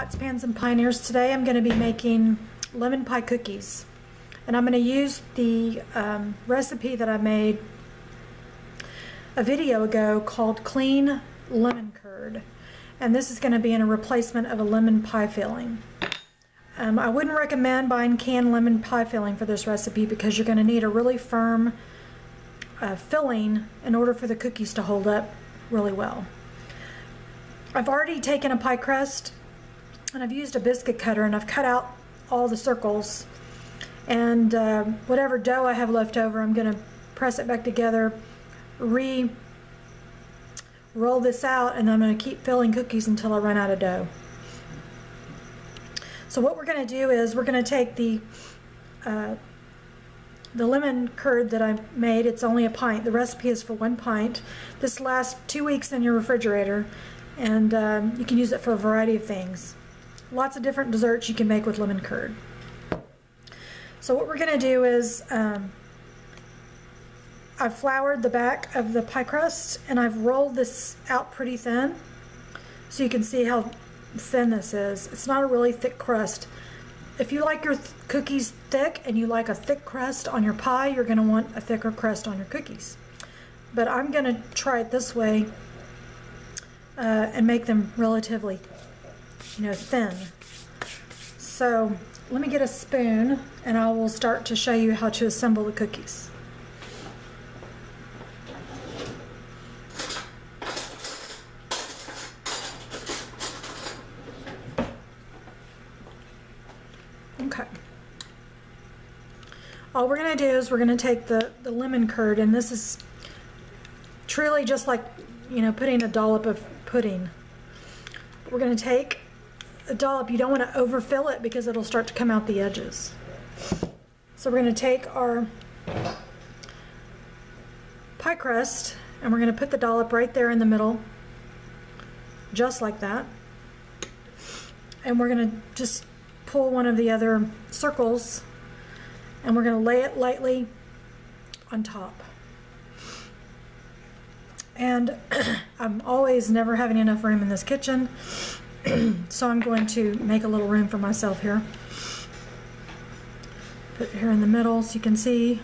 Pots, Pans, and Pioneers. Today I'm going to be making lemon pie cookies, and I'm going to use the recipe that I made a video ago called Clean Lemon Curd, and this is going to be in a replacement of a lemon pie filling. I wouldn't recommend buying canned lemon pie filling for this recipe because you're going to need a really firm filling in order for the cookies to hold up really well. I've already taken a pie crust and I've used a biscuit cutter and I've cut out all the circles, and whatever dough I have left over, I'm going to press it back together, roll this out, and I'm going to keep filling cookies until I run out of dough. So what we're going to do is we're going to take the lemon curd that I made. It's only a pint. The recipe is for 1 pint. This lasts 2 weeks in your refrigerator, and you can use it for a variety of things. Lots of different desserts you can make with lemon curd. So what we're going to do is I've floured the back of the pie crust and I've rolled this out pretty thin so you can see how thin this is. It's not a really thick crust. If you like your cookies thick and you like a thick crust on your pie, you're going to want a thicker crust on your cookies. But I'm going to try it this way and make them relatively, thin. So let me get a spoon and I will start to show you how to assemble the cookies. Okay. All we're going to do is we're going to take the lemon curd, and this is truly just like, putting a dollop of pudding. We're going to take a dollop. You don't want to overfill it because it'll start to come out the edges. So we're going to take our pie crust and we're going to put the dollop right there in the middle, just like that. And we're going to just pull one of the other circles and we're going to lay it lightly on top. And I'm always never having enough room in this kitchen, so I'm going to make a little room for myself here. Put it here in the middle so you can see.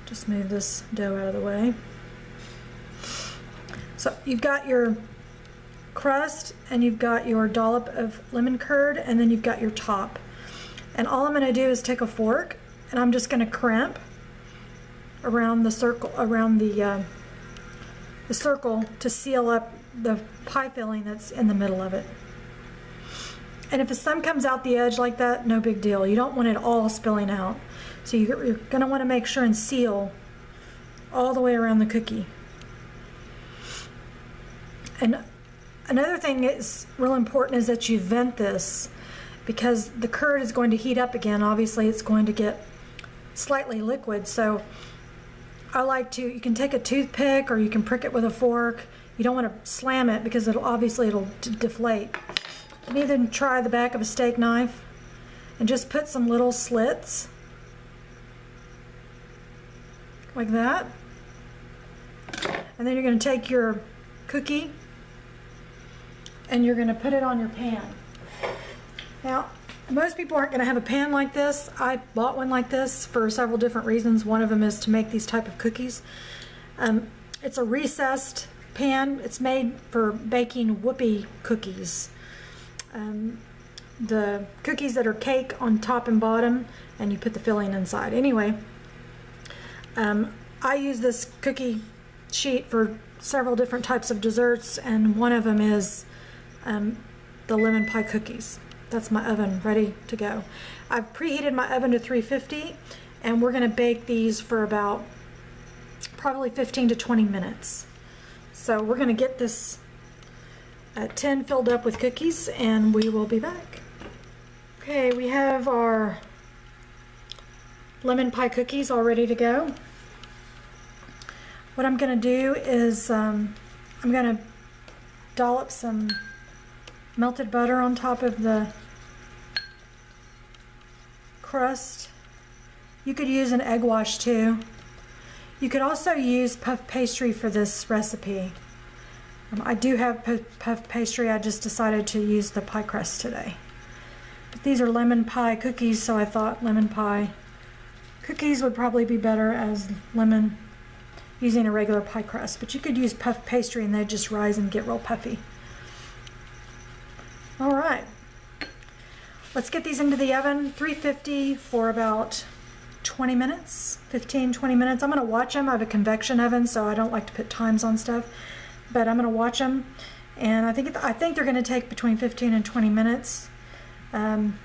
Just move this dough out of the way. So you've got your crust and you've got your dollop of lemon curd, and then you've got your top. And all I'm going to do is take a fork and I'm just going to crimp around the circle, around the circle, to seal up the pie filling that's in the middle of it. And if some comes out the edge like that, no big deal. You don't want it all spilling out. So you're going to want to make sure and seal all the way around the cookie. And another thing that's real important is that you vent this, because the curd is going to heat up again. Obviously it's going to get slightly liquid, so I like to, you can take a toothpick or you can prick it with a fork. You don't want to slam it because it'll deflate. You can either try the back of a steak knife and just put some little slits like that. And then you're going to take your cookie and you're going to put it on your pan. Now, most people aren't going to have a pan like this. I bought one like this for several different reasons. One of them is to make these type of cookies. It's a recessed pan. It's made for baking whoopie cookies. The cookies that are cake on top and bottom, and you put the filling inside. Anyway, I use this cookie sheet for several different types of desserts, and one of them is the lemon pie cookies. That's my oven ready to go. I've preheated my oven to 350, and we're going to bake these for about probably 15 to 20 minutes. So we're going to get this tin filled up with cookies and we will be back. Okay, we have our lemon pie cookies all ready to go. What I'm going to do is I'm going to dollop some melted butter on top of the crust. You could use an egg wash too. You could also use puff pastry for this recipe. I do have puff pastry. I just decided to use the pie crust today. But these are lemon pie cookies, so I thought lemon pie cookies would probably be better as lemon using a regular pie crust. But you could use puff pastry and they just rise and get real puffy. All right. Let's get these into the oven, 350 for about 20 minutes, 15-20 minutes. I'm going to watch them. I have a convection oven, so I don't like to put times on stuff, but I'm going to watch them, and I think they're going to take between 15 and 20 minutes,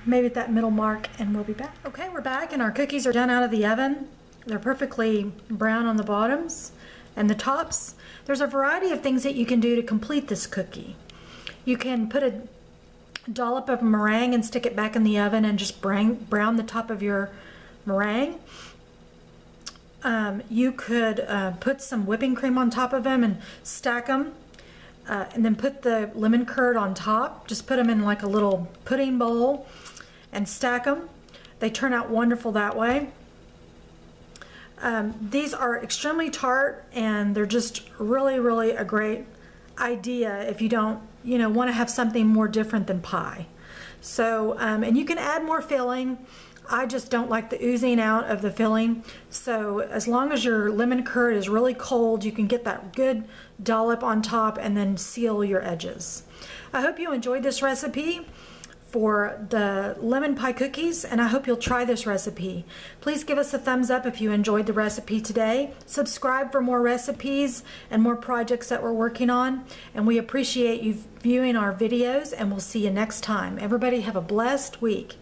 maybe at that middle mark, and we'll be back. Okay, we're back, and our cookies are done out of the oven. They're perfectly brown on the bottoms and the tops. There's a variety of things that you can do to complete this cookie. You can put a dollop of meringue and stick it back in the oven and just brown the top of your meringue. You could put some whipping cream on top of them and stack them, and then put the lemon curd on top. Just put them in like a little pudding bowl and stack them. They turn out wonderful that way. These are extremely tart, and they're just really a great idea if you don't want to have something more different than pie. So and you can add more filling. I just don't like the oozing out of the filling, so as long as your lemon curd is really cold, you can get that good dollop on top and then seal your edges. I hope you enjoyed this recipe for the lemon pie cookies, and I hope you'll try this recipe. Please give us a thumbs up if you enjoyed the recipe today. Subscribe for more recipes and more projects that we're working on, and we appreciate you viewing our videos, and we'll see you next time. Everybody have a blessed week.